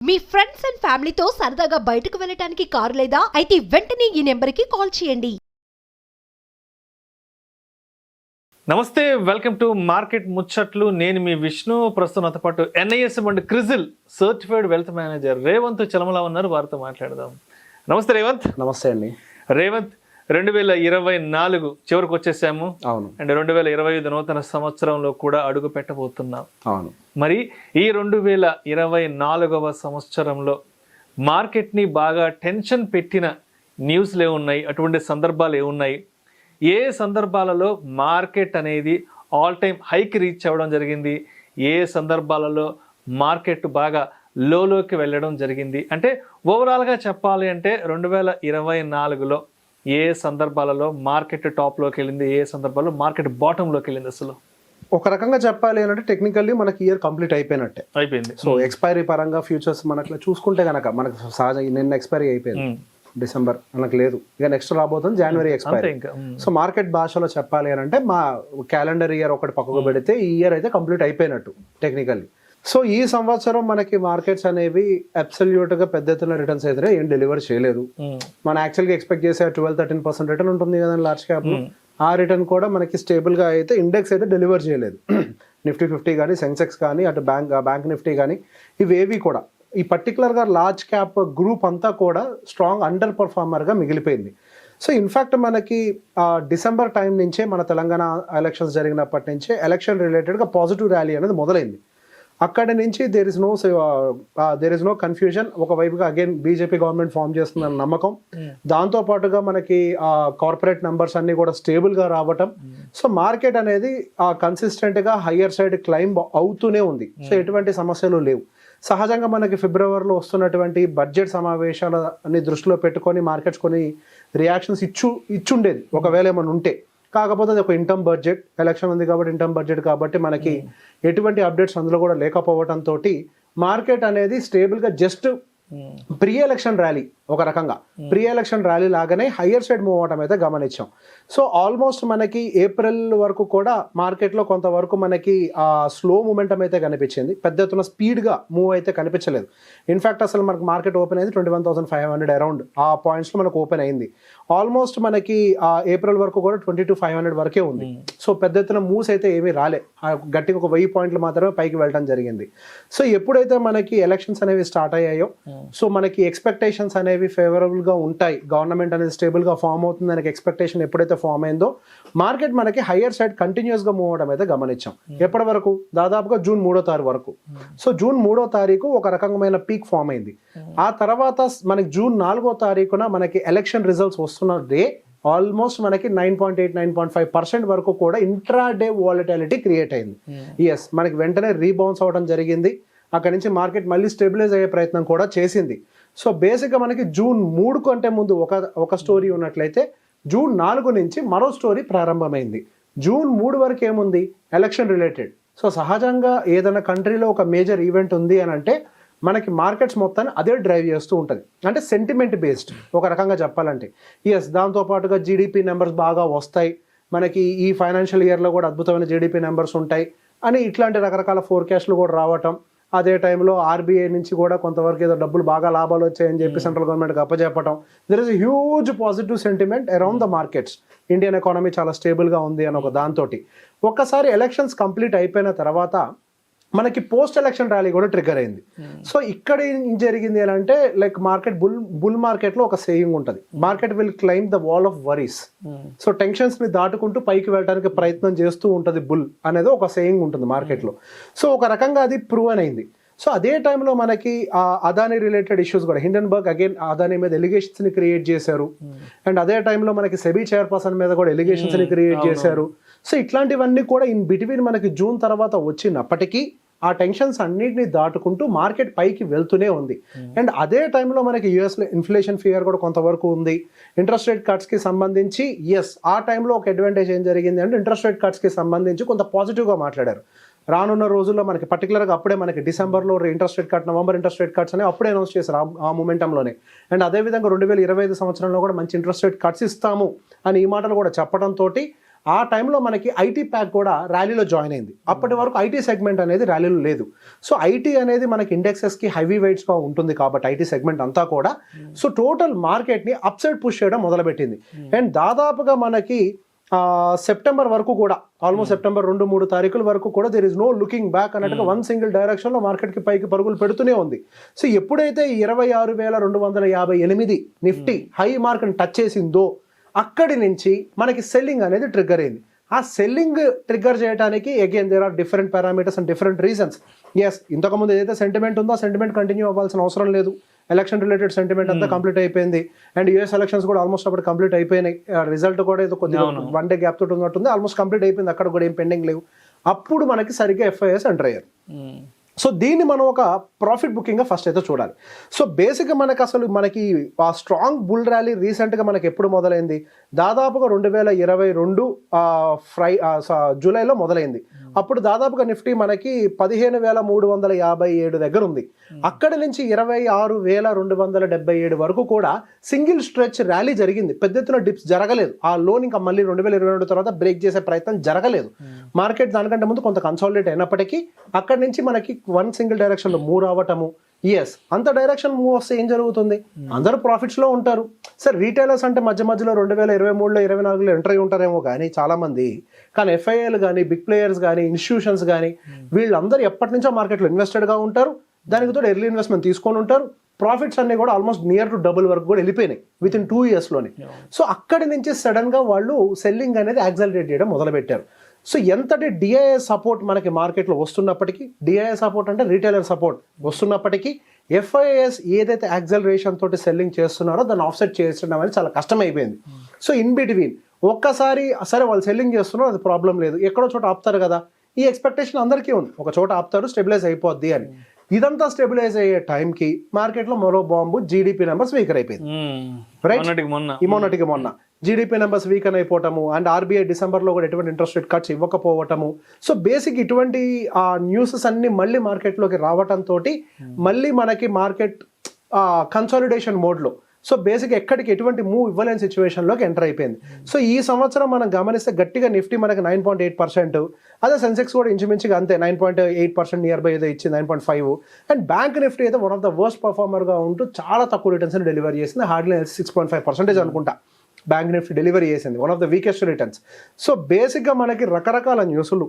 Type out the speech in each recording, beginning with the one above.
Me friends and ఫ్యామిలీతో సరదాగా బయటకు వెళ్ళటానికి కారు లేదా అయితే వెంటనే ఈ నెంబర్కి కాల్ చేయండి. నమస్తే, వెల్కమ్ టు మార్కెట్ ముచ్చట్లు. నేను మీ విష్ణు. ప్రస్తుతం నాతో పాటు NISM and CRISIL certified wealth manager Revanth Chalamala ఉన్నారు. వారితో మాట్లాడదాం. నమస్తే రేవంత్. నమస్తే అండి. రేవంత్, 2024 చివరికి వచ్చేసాము. అవును. అండ్ 2025 నూతన సంవత్సరంలో కూడా అడుగు పెట్టబోతున్నాం. అవును. మరి ఈ 2024వ సంవత్సరంలో మార్కెట్ని బాగా టెన్షన్ పెట్టిన న్యూస్లు ఏమున్నాయి, అటువంటి సందర్భాలు ఏమున్నాయి, ఏ సందర్భాలలో మార్కెట్ అనేది ఆల్ టైమ్ హైకి రీచ్ అవ్వడం జరిగింది, ఏ సందర్భాలలో మార్కెట్ బాగా లోకి వెళ్ళడం జరిగింది, అంటే ఓవరాల్గా చెప్పాలి అంటే 2024లో ఏ సందర్భాలలో మార్కెట్ టాప్లోకి వెళ్ళింది, ఏ సందర్భాల్లో మార్కెట్ బాటంలోకి వెళ్ళింది? అసలు ఒక రకంగా చెప్పాలి అంటే టెక్నికల్లీ మనకి ఇయర్ కంప్లీట్ అయిపోయినట్టే అయిపోయింది. సో ఎక్స్పైరీ పరంగా ఫ్యూచర్స్ మనకి చూసుకుంటే కనుక మనకు సహజంగా నిన్న ఎక్స్పైరీ అయిపోయింది, డిసెంబర్ మనకు లేదు, ఇక నెక్స్ట్ రాబోతుంది జనవరి ఎక్స్పైరీ. సో మార్కెట్ భాషలో చెప్పాలి అని అంటే మా క్యాలెండర్ ఇయర్ ఒకటి పక్కకు పెడితే ఈ ఇయర్ అయితే కంప్లీట్ అయిపోయినట్టు టెక్నికల్లీ. సో ఈ సంవత్సరం మనకి మార్కెట్స్ అనేవి అబ్సల్యూట్ గా పెద్ద ఎత్తున రిటర్న్స్ అయితే ఏం డెలివర్ చేయలేదు. మనం యాక్చువల్గా ఎక్స్పెక్ట్ చేసే 12-13% రిటర్న్ ఉంటుంది కదా లార్జ్ క్యాప్. ఆ రిటర్న్ కూడా మనకి స్టేబుల్ గా అయితే ఇండెక్స్ అయితే డెలివర్ చేయలేదు. నిఫ్టీ 50 కానీ, సెన్సెక్స్ కానీ, అటు బ్యాంక్ నిఫ్టీ కానీ, ఇవేవి కూడా ఈ పర్టికులర్గా లార్జ్ క్యాప్ గ్రూప్ అంతా కూడా స్ట్రాంగ్ అండర్ పర్ఫార్మర్గా మిగిలిపోయింది. సో ఇన్ఫ్యాక్ట్ మనకి డిసెంబర్ టైం నుంచే మన తెలంగాణ ఎలక్షన్స్ జరిగినప్పటి నుంచే ఎలక్షన్ రిలేటెడ్గా పాజిటివ్ ర్యాలీ అనేది మొదలైంది. అక్కడి నుంచి దేర్ ఇస్ నో కన్ఫ్యూజన్. ఒకవైపుగా అగైన్ బీజేపీ గవర్నమెంట్ ఫామ్ చేస్తుందన్న నమ్మకం, దాంతో పాటుగా మనకి కార్పొరేట్ నెంబర్స్ అన్ని కూడా స్టేబుల్ గా రావటం. సో మార్కెట్ అనేది కన్సిస్టెంట్ గా హయ్యర్ సైడ్ క్లైంబ్ అవుతూనే ఉంది. సో ఎటువంటి సమస్యలు లేవు. సహజంగా మనకి ఫిబ్రవరిలో వస్తున్నటువంటి బడ్జెట్ సమావేశాలని దృష్టిలో పెట్టుకొని మార్కెట్స్ కొన్ని రియాక్షన్స్ ఇచ్చుండేది ఒకవేళ ఏమైనా ఉంటే. కాకపోతే అది ఒక ఇంటర్మ్ బడ్జెట్, ఎలక్షన్ ఉంది కాబట్టి ఇంటర్మ్ బడ్జెట్ కాబట్టి మనకి ఎటువంటి అప్డేట్స్ అందులో కూడా లేకపోవడంతో మార్కెట్ అనేది స్టేబుల్గా జస్ట్ ప్రీ ఎలక్షన్ ర్యాలీ, ఒక రకంగా ప్రీ ఎలక్షన్ ర్యాలీ లాగానే హయ్యర్ సైడ్ మూవ్ అవటం అయితే గమనించాం. సో ఆల్మోస్ట్ మనకి ఏప్రిల్ వరకు కూడా మార్కెట్లో కొంతవరకు మనకి స్లో మూమెంటం అయితే కనిపించింది, పెద్ద ఎత్తున స్పీడ్గా మూవ్ అయితే కనిపించలేదు. ఇన్ఫ్యాక్ట్ అసలు మనకు మార్కెట్ ఓపెన్ అయింది 21,500 అరౌండ్ ఆ పాయింట్స్లో మనకు ఓపెన్ అయింది. ఆల్మోస్ట్ మనకి ఏప్రిల్ వరకు కూడా 22,500 వరకే ఉంది. సో పెద్ద ఎత్తున మూవ్స్ అయితే ఏమీ రాలే, గట్టిగా ఒక 1000 పాయింట్లు మాత్రమే పైకి వెళ్ళడం జరిగింది. సో ఎప్పుడైతే మనకి ఎలక్షన్స్ అనేవి స్టార్ట్ అయ్యాయో, సో మనకి ఎక్స్పెక్టేషన్స్ అనేవి ఫేవరబుల్ గా ఉంటాయి, గవర్నమెంట్ అనేది స్టేబుల్ గా ఫామ్ అవుతుంది అనే ఎక్స్పెక్టేషన్ ఎప్పుడైతే ఫామ్ అయిందో మార్కెట్ మనకి హయ్యర్ సైడ్ కంటిన్యూస్ గా మూవ్ అవడం అయితే గమనించాం. ఎప్పటి వరకు? దాదాపుగా జూన్ 3వ తారీఖు వరకు. సో జూన్ 3వ తారీఖు ఒక రకమైన పీక్ ఫామ్ అయింది. ఆ తర్వాత మనకి జూన్ 4వ తారీఖున మనకి ఎలక్షన్ రిజల్ట్స్ వస్తున్న డే ఆల్మోస్ట్ మనకి 9.8-9.5% వరకు కూడా ఇంట్రాడే వాలటిలిటీ క్రియేట్ అయింది. ఎస్, మనకి వెంటనే రీబౌన్స్ అవ్వడం జరిగింది. అక్కడి నుంచి మార్కెట్ మళ్ళీ స్టెబిలైజ్ అయ్యే ప్రయత్నం కూడా చేసింది. సో బేసిక్గా మనకి జూన్ 3 కంటే ముందు ఒక స్టోరీ ఉన్నట్లయితే జూన్ 4 నుంచి మరో స్టోరీ ప్రారంభమైంది. జూన్ 3 వరకు ఏముంది? Election related. సో సహజంగా ఏదైనా కంట్రీలో ఒక మేజర్ ఈవెంట్ ఉంది అని అంటే మనకి మార్కెట్స్ మొత్తాన్ని అదే డ్రైవ్ చేస్తూ ఉంటుంది, అంటే సెంటిమెంట్ బేస్డ్ ఒక రకంగా చెప్పాలంటే. ఎస్, దాంతోపాటుగా జీడిపి నెంబర్స్ బాగా వస్తాయి, మనకి ఈ ఫైనాన్షియల్ ఇయర్లో కూడా అద్భుతమైన జీడిపి నెంబర్స్ ఉంటాయి అని ఇట్లాంటి రకరకాల ఫోర్కాస్ట్లు కూడా రావటం. అదే టైంలో ఆర్బీఐ నుంచి కూడా కొంతవరకు ఏదో డబ్బులు బాగా లాభాలు వచ్చాయని చెప్పి సెంట్రల్ గవర్నమెంట్కి అప్పచెప్పటం. There is huge positive sentiment around the markets. Indian economy చాలా స్టేబుల్గా ఉంది అని ఒక దాంతో ఒక్కసారి ఎలక్షన్స్ కంప్లీట్ అయిపోయిన తర్వాత మనకి పోస్ట్ ఎలక్షన్ ర్యాలీ కూడా ట్రిగర్ అయింది. సో ఇక్కడ ఏం జరిగింది అని అంటే లైక్ మార్కెట్ బుల్ మార్కెట్లో ఒక సేయింగ్ ఉంటుంది, market will claim the wall of worries. So tensions ని దాటుకుంటూ పైకి వెళ్ళడానికి ప్రయత్నం చేస్తూ ఉంటుంది బుల్ అనేది ఒక సేయింగ్ ఉంటుంది మార్కెట్లో. సో ఒక రకంగా అది ప్రూవ్ అయింది. సో అదే టైంలో మనకి అదానీ రిలేటెడ్ ఇష్యూస్ కూడా, హిండెన్బర్గ్ అగైన్ అదానీ మీద ఎలిగేషన్స్ ని క్రియేట్ చేశారు. అండ్ అదే టైంలో మనకి సెబీ చైర్పర్సన్ మీద కూడా ఎలిగేషన్స్ ని క్రియేట్ చేశారు. సో ఇట్లాంటివన్నీ కూడా ఇన్ బిట్వీన్ మనకి జూన్ తర్వాత వచ్చినప్పటికీ ఆ టెన్షన్స్ అన్నింటినీ దాటుకుంటూ మార్కెట్ పైకి వెళ్తూనే ఉంది. అండ్ అదే టైంలో మనకి యూఎస్లో ఇన్ఫ్లేషన్ ఫియర్ కూడా కొంతవరకు ఉంది. ఇంట్రెస్ట్ రేట్ కట్స్కి సంబంధించి ఆ టైంలో ఒక అడ్వాంటేజ్ ఏం జరిగింది అంటే ఇంట్రెస్ట్ రేట్ కట్స్కి సంబంధించి కొంత పాజిటివ్గా మాట్లాడారు. రానున్న రోజుల్లో మనకి పర్టికులర్గా అప్పుడే మనకి డిసెంబర్లో interest rate cut, November interest rate cuts అని అప్పుడే అనౌన్స్ చేశారు ఆ మూమెంటంలోనే. అండ్ అదేవిధంగా 2025 సంవత్సరంలో కూడా మంచి ఇంట్రెస్ట్ రేట్ కట్స్ ఇస్తాము అని ఈ మాటలు కూడా చెప్పడంతో ఆ టైంలో మనకి ఐటీ ప్యాక్ కూడా ర్యాలీలో జాయిన్ అయింది. అప్పటి వరకు ఐటీ సెగ్మెంట్ అనేది ర్యాలీలో లేదు. సో ఐటీ అనేది మనకి ఇండెక్సెస్కి హెవీ వెయిట్స్గా ఉంటుంది కాబట్టి ఐటీ సెగ్మెంట్ అంతా కూడా సో టోటల్ మార్కెట్ని అప్ సైడ్ పుష్ చేయడం మొదలుపెట్టింది. అండ్ దాదాపుగా మనకి సెప్టెంబర్ వరకు కూడా ఆల్మోస్ట్ సెప్టెంబర్ 2-3 తారీఖుల వరకు కూడా there is no looking back అన్నట్టుగా వన్ సింగిల్ డైరెక్షన్లో మార్కెట్కి పైకి పరుగులు పెడుతూనే ఉంది. సో ఎప్పుడైతే 26,258 నిఫ్టీ హై మార్కెట్ టచ్ చేసిందో అక్కడి నుంచి మనకి సెల్లింగ్ అనేది ట్రిగ్గర్ అయింది. ఆ సెల్లింగ్ ట్రిగ్గర్ చేయడానికి again there are different parameters and different reasons. Yes, ఇంతకుముందు ఏదైతే సెంటిమెంట్ ఉందో ఆ సెంటిమెంట్ కంటిన్యూ అవ్వాల్సిన అవసరం లేదు. ఎలక్షన్ రిలేటెడ్ సెంటిమెంట్ అంతా కంప్లీట్ అయిపోయింది. అండ్ యూఎస్ ఎలక్షన్స్ కూడా ఆల్మోస్ట్ అప్పుడు కంప్లీట్ అయిపోయినాయి. రిజల్ట్ కూడా ఏదో కొద్దిగా 1 డే గ్యాప్ తోటి ఉన్నట్టుంది. ఆల్మోస్ట్ కంప్లీట్ అయిపోయింది. అక్కడ కూడా ఏం పెండింగ్ లేవు. అప్పుడు మనకి సరిగ్గా ఎఫ్ఐఎస్ ఎంటర్ అయ్యారు. సో దీన్ని మనం ఒక ప్రాఫిట్ బుకింగ్గా ఫస్ట్ అయితే చూడాలి. సో బేసిక్గా మనకి ఆ స్ట్రాంగ్ బుల్ ర్యాలీ రీసెంట్గా మనకి ఎప్పుడు మొదలైంది? దాదాపుగా 2022 జూలైలో మొదలైంది. అప్పుడు దాదాపుగా నిఫ్టీ మనకి 15,357 దగ్గర ఉంది. అక్కడి నుంచి 26,277 వరకు కూడా సింగిల్ స్ట్రెచ్ ర్యాలీ జరిగింది. పెద్ద ఎత్తున డిప్స్ జరగలేదు. ఆ లోన్ ఇంకా మళ్ళీ 2022 తర్వాత బ్రేక్ చేసే ప్రయత్నం జరగలేదు. మార్కెట్ దానికంటే ముందు కొంత కన్సాలిడేట్ అయినప్పటికీ అక్కడి నుంచి మనకి వన్ సింగిల్ డైరెక్షన్లో మూవ్ అవ్వటము. ఎస్, అంత డైరెక్షన్ మూవ్ వస్తే ఏం జరుగుతుంది? అందరూ ప్రాఫిట్స్లో ఉంటారు. సార్ రీటైలర్స్ అంటే మధ్య మధ్యలో 2023లో 24లో ఎంటర్ అయి ఉంటారేమో కానీ చాలామంది, కానీ ఎఫ్ఐఏలు కానీ బిగ్ ప్లేయర్స్ కానీ ఇన్స్టిట్యూషన్స్ కానీ వీళ్ళందరూ ఎప్పటి నుంచో మార్కెట్లో ఇన్వెస్టెడ్గా ఉంటారు. దానికి తోడు ఎర్లీ ఇన్వెస్ట్మెంట్ తీసుకొని ఉంటారు. ప్రాఫిట్స్ అన్ని కూడా ఆల్మోస్ట్ నియర్ టు డబుల్ వరకు కూడా వెళ్ళిపోయినాయి వితిన్ 2 ఇయర్స్లోనే. సో అక్కడి నుంచి సడన్గా వాళ్ళు సెల్లింగ్ అనేది యాక్సలరేట్ చేయడం మొదలుపెట్టారు. సో ఎంతటి డిఐఏ సపోర్ట్ మనకి మార్కెట్లో వస్తున్నప్పటికీ, డిఐఏ సపోర్ట్ అంటే రీటైలర్ సపోర్ట్ వస్తున్నప్పటికీ ఎఫ్ఐఎస్ ఏదైతే యాక్సలరేషన్ తోటి సెల్లింగ్ చేస్తున్నారో దాన్ని ఆఫ్సెట్ చేసడం అనేది చాలా కష్టమైపోయింది. సో ఇన్ బిట్వీన్ ఒక్కసారి సరే వాళ్ళు సెల్లింగ్ చేస్తున్నారు, అది ప్రాబ్లం లేదు, ఎక్కడో చోట ఆపుతారు కదా, ఈ ఎక్స్పెక్టేషన్ అందరికీ ఉంది. ఒక చోట ఆపుతారు, స్టెబిలైజ్ అయిపోద్ది అని. ఇదంతా స్టెబిలైజ్ అయ్యే టైంకి మార్కెట్లో మరో బాంబు జీడిపి నెంబర్స్ వీకర్ అయిపోయింది. రైట్, మొన్నటికి మొన్న జీడిపి నెంబర్స్ వీకన్ అయిపోవటము అండ్ ఆర్బీఐ డిసెంబర్లో కూడా ఎటువంటి ఇంట్రెస్ట్ రేట్ కట్స్ ఇవ్వకపోవటము. సో బేసిక్ ఇటువంటి న్యూసెస్ అన్ని మళ్ళీ మార్కెట్లోకి రావటంతో మళ్ళీ మనకి మార్కెట్ కన్సాలిడేషన్ మోడ్లో, సో బేసిక్ ఎక్కడికి ఎటువంటి మూవ్ ఇవ్వలేని సిచ్యువేషన్లోకి ఎంటర్ అయిపోయింది. సో ఈ సంవత్సరం మనం గమనిస్తే గట్టిగా నిఫ్టీ మనకి 9.8%, అదే సెన్సెక్స్ కూడా ఇంచుమించుగా అంతే 9.8% నియర్ బై ఏదో ఇచ్చింది 9.5. అండ్ బ్యాంక్ నిఫ్టీ అయితే వన్ ఆఫ్ ద వర్స్ట్ పర్ఫార్మర్గా ఉంటూ చాలా తక్కువ రిటర్న్స్ డెలివరీ చేసింది. హార్డ్లీ 6.5% అనుకుంటా బ్యాంక్ నిఫ్టీ డెలివరీ చేసింది, one of the weakest returns. So బేసిక్గా మనకి రకరకాల న్యూస్లు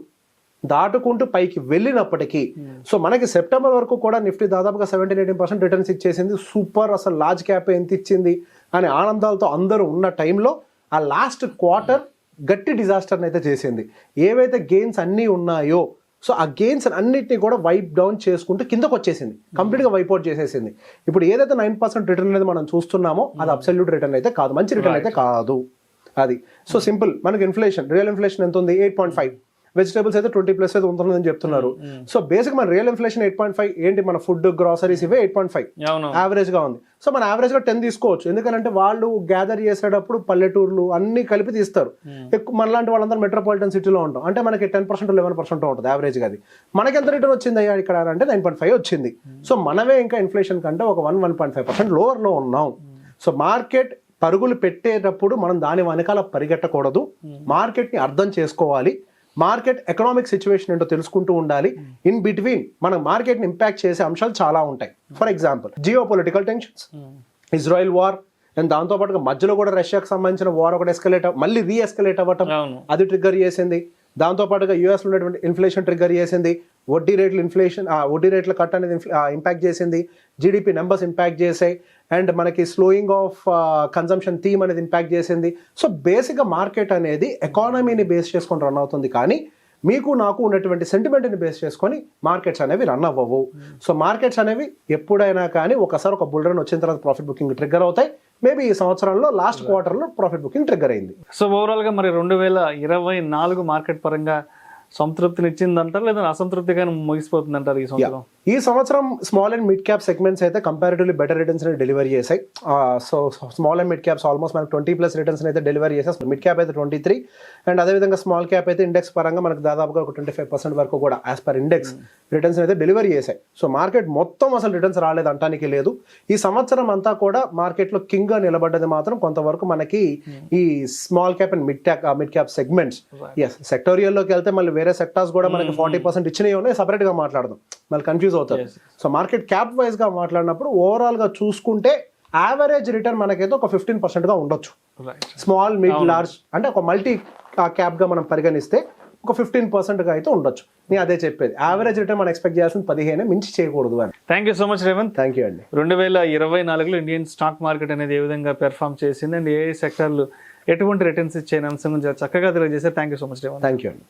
దాటుకుంటూ పైకి వెళ్ళినప్పటికీ సో మనకి సెప్టెంబర్ వరకు కూడా నిఫ్టీ దాదాపుగా 17-18% రిటర్న్స్ ఇచ్చేసింది. సూపర్, అసలు లార్జ్ క్యాప్ ఎంత ఇచ్చింది అనే ఆనందాలతో అందరూ ఉన్న టైంలో ఆ లాస్ట్ క్వార్టర్ గట్టి డిజాస్టర్ని అయితే చేసింది. ఏవైతే గెయిన్స్ అన్నీ ఉన్నాయో సో ఆ గెయిన్స్ అన్నిటిని కూడా వైప్ డౌన్ చేసుకుంటూ కిందకు వచ్చేసింది, కంప్లీట్గా వైప్అవుట్ చేసేసింది. ఇప్పుడు ఏదైతే 9% రిటర్న్ అనేది మనం చూస్తున్నామో అది అబ్సల్యూట్ రిటర్న్ అయితే కాదు, మంచి రిటర్న్ అయితే కాదు అది. సో సింపుల్, మనకి ఇన్ఫ్లేషన్, రియల్ ఇన్ఫ్లేషన్ ఎంత ఉంది? 8.5. వెజిటేబుల్స్ అయితే 20+ అయితే ఉంటుందని చెప్తున్నారు. సో బేసిక్ మన రియల్ ఇన్ఫ్లేషన్ 8.5 ఏంటి? మన ఫుడ్ గ్రాసరీస్ ఇవే 8.5 యావరేజ్గా ఉంది. సో మన యావరేజ్గా 10 తీసుకోవచ్చు, ఎందుకంటే వాళ్ళు గ్యాదర్ చేసేటప్పుడు పల్లెటూర్లు అన్ని కలిపి తీస్తారు. ఎక్కువ మనలాంటి వాళ్ళందరూ మెట్రోపాలిటన్ సిటీలో ఉంటాం, అంటే మనకి 10% 11% ఉంటుంది యావరేజ్గా. అది మనకి ఎంత రిటర్న్ వచ్చింది అయ్యా ఇక్కడ అంటే 9.5 వచ్చింది. సో మనమే ఇంకా ఇన్ఫ్లేషన్ కంటే ఒక 1.5% లోవర్లో ఉన్నాం. సో మార్కెట్ పరుగులు పెట్టేటప్పుడు మనం దాని వెనకాల పరిగెట్టకూడదు, మార్కెట్ని అర్థం చేసుకోవాలి, మార్కెట్ ఎకనామిక్ సిచ్యువేషన్ ఏంటో తెలుసుకుంటూ ఉండాలి. ఇన్ బిట్వీన్ మన మార్కెట్ని ఇంపాక్ట్ చేసే అంశాలు చాలా ఉంటాయి. For example geo political tensions, Israel war, and దాంతోపాటుగా మధ్యలో కూడా రష్యాకి సంబంధించిన వార్ ఒకటి మళ్ళీ రీఎస్కలేట్ అవ్వటం, అది ట్రిగ్గర్ చేసింది. దాంతోపాటుగా యూఎస్లో ఉన్నటువంటి ఇన్ఫ్లేషన్ ట్రిగ్గర్ చేసింది, వడ్డీ రేట్ల కట్ అనేది ఇంపాక్ట్ చేసింది, జీడిపి నెంబర్స్ ఇంపాక్ట్ చేసాయి, అండ్ మనకి స్లోయింగ్ ఆఫ్ కన్జంప్షన్ థీమ్ అనేది ఇంపాక్ట్ చేసింది. సో బేసిక్గా మార్కెట్ అనేది ఎకానమీని బేస్ చేసుకొని రన్ అవుతుంది, కానీ మీకు నాకు ఉన్నటువంటి సెంటిమెంట్ని బేస్ చేసుకొని మార్కెట్స్ అనేవి రన్ అవ్వవు. సో మార్కెట్స్ అనేవి ఎప్పుడైనా కానీ ఒకసారి ఒక బుల్ రన్ వచ్చిన తర్వాత ప్రాఫిట్ బుకింగ్ ట్రిగ్గర్ అవుతాయి. మేబీ ఈ సంవత్సరంలో లాస్ట్ క్వార్టర్లో ప్రాఫిట్ బుకింగ్ ట్రిగ్గర్ అయింది. సో ఓవరాల్గా మరి 2024 మార్కెట్ పరంగా సంతృప్తిని ఇచ్చిందంటారు లేదా అసంతృప్తిగా ముగిసిపోతుంది అంటారు ఈ సంవత్సరం? ఈ సంవత్సరం small and mid cap segments అయితే కంపారిటివ్లీ బెటర్ రిటర్న్స్ డెలివరీ చేశాయి. So small and mid caps almost మనకు 20+ రిటర్న్స్ అయితే డెలివరీ చేశాయి. మిడ్ క్యాప్ అయితే 23 అండ్ అదేవిధంగా స్మాల్ క్యాప్ అయితే ఇండెక్స్ పరంగా మనకు దాదాపుగా ఒక 25% వరకు కూడా యాజ్ పర్ ఇండెక్స్ రిటర్న్స్ అయితే డెలివరీ చేశాయి. సో మార్కెట్ మొత్తం అసలు రిటర్న్స్ రాలేదు అంటానికి లేదు. ఈ సంవత్సరం అంతా కూడా మార్కెట్లో కింగ్ గా నిలబడ్డది మాత్రం కొంతవరకు మనకి ఈ small cap and mid cap segments. Yes, సెక్టోరియల్లోకి వెళ్తే మళ్ళీ వేరే సెక్టార్స్ కూడా మనకి 40% ఇచ్చినవి ఉన్నాయి, సపరేట్ గా మాట్లాడదాం, మళ్ళీ కన్ఫ్యూజ్ అవుతారు. సో మార్కెట్ క్యాప్ వైజ్ గా మాట్లాడినప్పుడు ఓవరాల్ గా చూసుకుంటే యావరేజ్ రిటర్న్ మనకైతే ఒక 15% గా ఉండొచ్చు. స్మాల్ మిడ్ లార్జ్ అంటే ఒక మల్టీ క్యాప్ గా మనం పరిగణిస్తే ఒక 15% గా అయితే ఉండొచ్చు. నేను అదే చెప్పేది, యావరేజ్ రిటర్న్ మనం ఎక్స్పెక్ట్ చేయాల్సింది 15 మించి చేయకూడదు అని. Thank you so much Revanth. Thank you అండి. 2024లో ఇండియన్ స్టాక్ మార్కెట్ అనేది ఏ విధంగా పెర్ఫామ్ చేసింది అండ్ ఏ సెక్టర్లు ఎటువంటి రిటర్న్స్ ఇచ్చే అంశం గురించి చక్కగా తెలియజేశారు. Thank you so much Revanth. Thank you అండి.